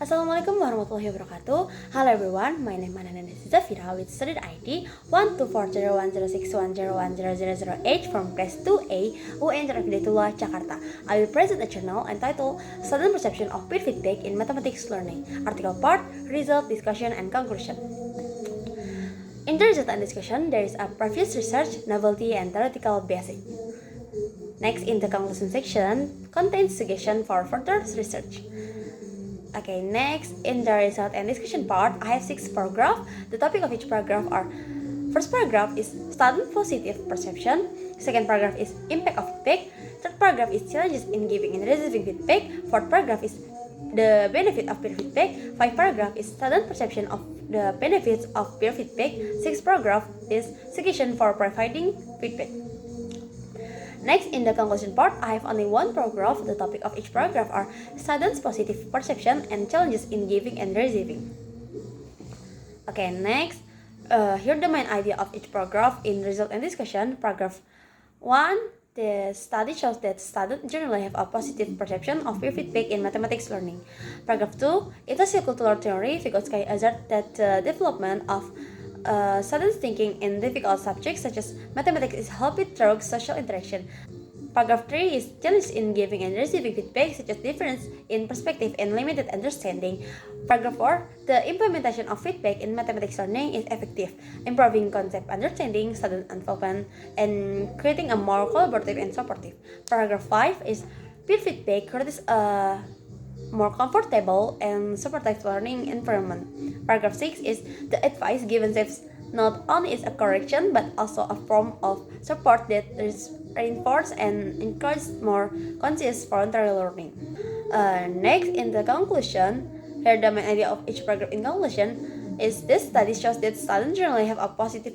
Assalamualaikum warahmatullahi wabarakatuh. Hello everyone, my name is Zafira with student ID 1240106101000H from class 2A UIN Hidayatullah, Jakarta. I will present a journal entitled Student Perception of Peer Feedback in Mathematics Learning. Article part, result, discussion, and conclusion. In the result and discussion, there is a previous research, novelty, and theoretical basic. Next, in the conclusion section, contains suggestion for further research. Okay, next, in the result and discussion part, I have 6 paragraphs. The topic of each paragraph are: first paragraph is student positive perception, second paragraph is impact of feedback, third paragraph is challenges in giving and receiving feedback, fourth paragraph is the benefit of peer feedback, 5 paragraph is student perception of the benefits of peer feedback, 6 paragraph is suggestion for providing feedback. Next, in the conclusion part, I have only 1 paragraph. The topic of each paragraph are students' positive perception and challenges in giving and receiving. Okay, next, here the main idea of each paragraph in result and discussion. Paragraph 1, the study shows that students generally have a positive perception of peer feedback in mathematics learning. Paragraph 2, it is a cultural theory. Vygotsky asserts that the development of students thinking in difficult subjects such as mathematics is helped through social interaction. Paragraph 3 is challenge in giving and receiving feedback such as difference in perspective and limited understanding. Paragraph 4, the implementation of feedback in mathematics learning is effective, improving concept understanding, student involvement, and creating a more collaborative and supportive. Paragraph 5 is peer feedback creates a more comfortable and supportive learning environment. Paragraph 6 is the advice given serves not only as a correction but also a form of support that reinforces and encourages more conscious voluntary learning. Next, in the conclusion, here the main idea of each paragraph in conclusion is this study shows that students generally have a positive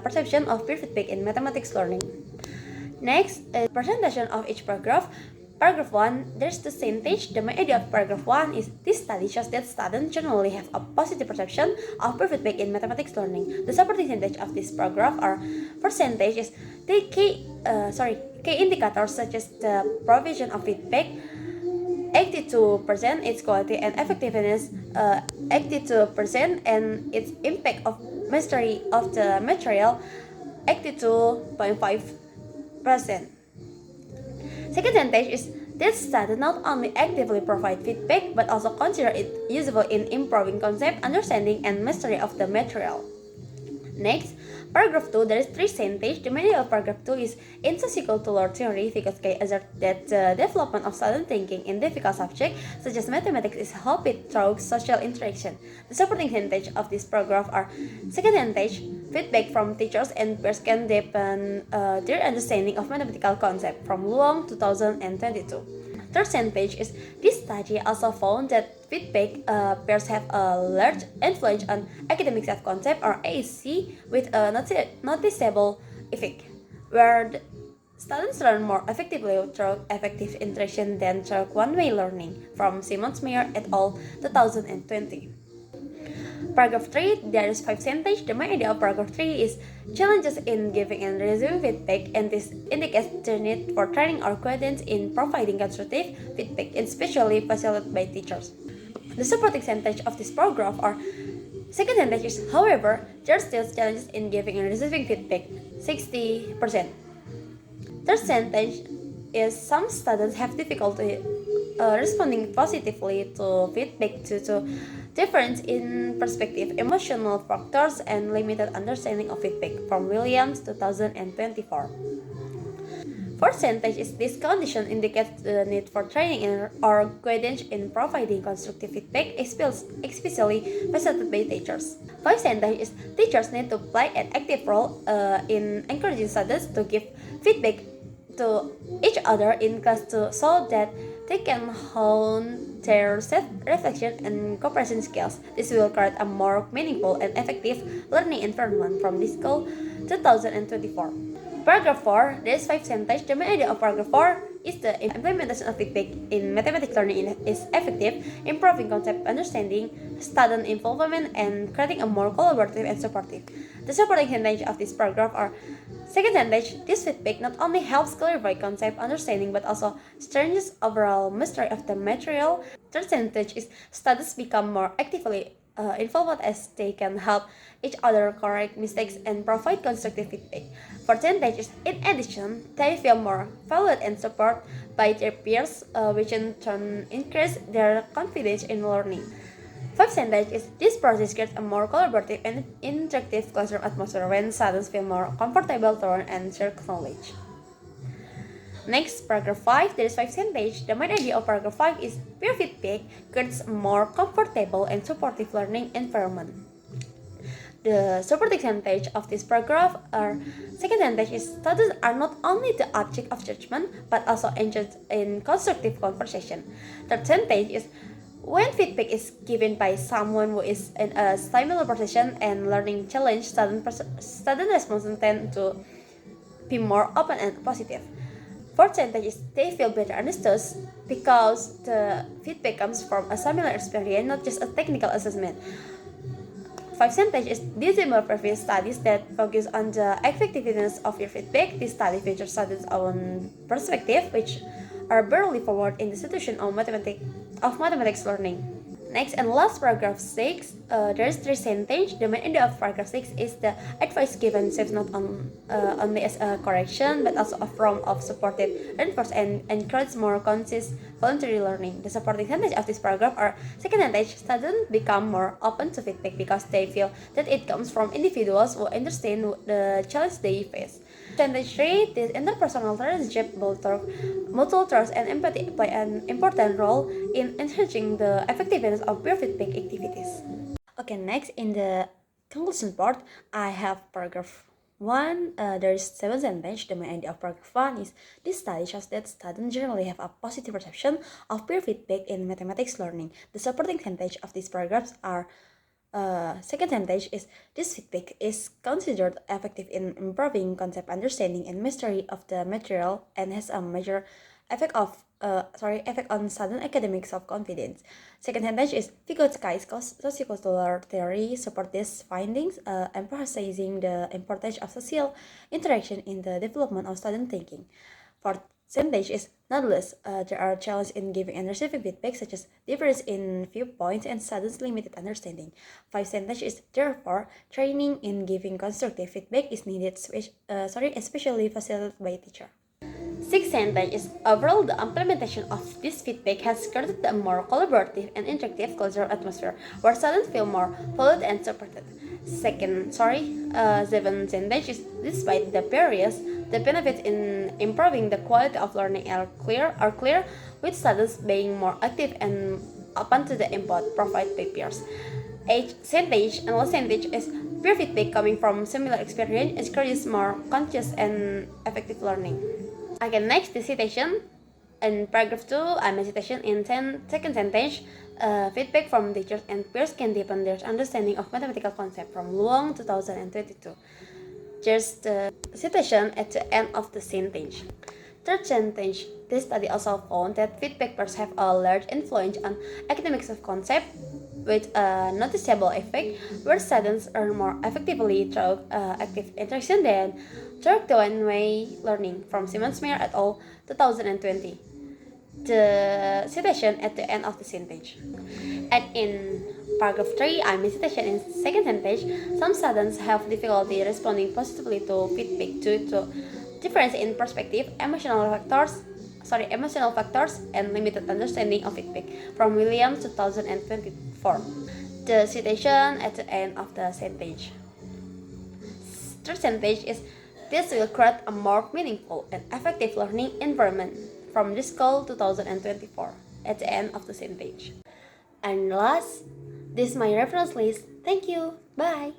perception of peer feedback in mathematics learning. Next, a presentation of each paragraph. Paragraph 1, there's the percentage. The main idea of paragraph 1 is this study shows that students generally have a positive perception of peer feedback in mathematics learning. The supporting percentage of this paragraph are percentages. The key indicators such as the provision of feedback, 82% its quality and effectiveness, 82% and its impact of mastery of the material, 82.5%. Second advantage is this study not only actively provide feedback but also consider it useful in improving concept, understanding, and mastery of the material. Next, paragraph 2, there is 3 sentences. The meaning of paragraph 2 is in sociocultural theory, Vygotsky asserts that the development of student thinking in difficult subjects such as mathematics is helped through social interaction. The supporting sentence of this paragraph are: second sentence, feedback from teachers and peers can deepen their understanding of mathematical concepts from Luong 2022. Third sentence is this study also found that feedback peers have a large influence on academic self-concept or ASC with a noticeable effect, where the students learn more effectively through effective interaction than through one-way learning, from Simons-Meyer et al. 2020. Paragraph 3, there is 5 sentences. The main idea of paragraph 3 is challenges in giving and receiving feedback, and this indicates the need for training or guidance in providing constructive feedback, especially facilitated by teachers. The supporting sentence of this paragraph are: second sentence is, however, there are still challenges in giving and receiving feedback, 60%. Third sentence is some students have difficulty responding positively to feedback due to difference in perspective, emotional factors, and limited understanding of feedback, from Williams 2024. Fourth sentence is this condition indicates the need for training or guidance in providing constructive feedback, especially facilitated by teachers. Fifth sentence is teachers need to play an active role in encouraging students to give feedback to each other in class so that they can hone their self-reflection and cooperation skills. This will create a more meaningful and effective learning environment, from Disco 2024. Paragraph 4, there is 5 sentences. The main idea of paragraph 4 is the implementation of feedback in mathematics learning is effective, improving concept understanding, student involvement, and creating a more collaborative and supportive. The supporting sentences of this paragraph are: second sentence, this feedback not only helps clarify concept understanding but also strengthens overall mastery of the material. Third sentence is students become more actively involved as they can help each other correct mistakes and provide constructive feedback. Fourth sentence is in addition, they feel more valued and supported by their peers, which in turn increase their confidence in learning. Fifth sentence is this process creates a more collaborative and interactive classroom atmosphere when students feel more comfortable to learn and share knowledge. Next, paragraph 5, there is 5 sentences. The main idea of paragraph 5 is peer feedback creates a more comfortable and supportive learning environment. The supporting sentence of this paragraph are second sentence is students are not only the object of judgment but also engaged in constructive conversation. Third sentence is when feedback is given by someone who is in a similar position and learning challenge, student responses tend to be more open and positive. Fourth sentence is they feel better understood because the feedback comes from a similar experience, not just a technical assessment. Fifth sentence is dissimilar previous studies that focus on the effectiveness of your feedback. This study features students' own perspective, which are barely forward in the situation of mathematics learning. Next and last, paragraph 6, there is 3 sentences. The main idea of paragraph 6 is the advice given serves not only as a correction but also a form of supportive reinforce and encourage more conscious voluntary learning. The supporting sentence of this paragraph are second sentence, students become more open to feedback because they feel that it comes from individuals who understand the challenge they face. Sentence 3, this interpersonal relationship, mutual trust and empathy play an important role in enhancing the effectiveness of peer feedback activities. Okay, next in the conclusion part, I have paragraph 1. There is 7 sentences. The main idea of paragraph 1 is this study shows that students generally have a positive perception of peer feedback in mathematics learning. The supporting sentences of these paragraphs are second sentence is this feedback is considered effective in improving concept understanding and mastery of the material and has a major effect on student academic self-confidence. Second sentence is Vygotski's sociocultural theory support these findings, emphasizing the importance of social interaction in the development of student thinking. Fourth sentence is nonetheless, there are challenges in giving and receiving feedback such as difference in viewpoints and students' limited understanding. Fifth sentence is therefore training in giving constructive feedback is needed, especially facilitated by teacher. Sixth sentence is overall the implementation of this feedback has created a more collaborative and interactive cultural atmosphere where students feel more valued and supported. Seventh sentence is despite the barriers, the benefits in improving the quality of learning are clear, with students being more active and open to the input provided by peers. Eighth sentence and last sentence is peer feedback coming from similar experience encourages more conscious and effective learning. Okay, next the citation. In paragraph 2, I'm a citation in second sentence. Feedback from teachers and peers can deepen their understanding of mathematical concepts from Luong 2022. There's the citation at the end of the sentence. Third sentence, this study also found that feedback peers have a large influence on academic self-concept with a noticeable effect where students learn more effectively through active interaction than through the one-way learning from Simon-Smear et al. 2020. The citation at the end of the sentence. And in paragraph 3, I'm a citation in second sentence. Some students have difficulty responding positively to feedback due to difference in perspective, emotional factors, and limited understanding of feedback from Williams 2024. The citation at the end of the sentence. Third sentence is this will create a more meaningful and effective learning environment from Driscoll 2024 at the end of the sentence. And last, this is my reference list. Thank you. Bye.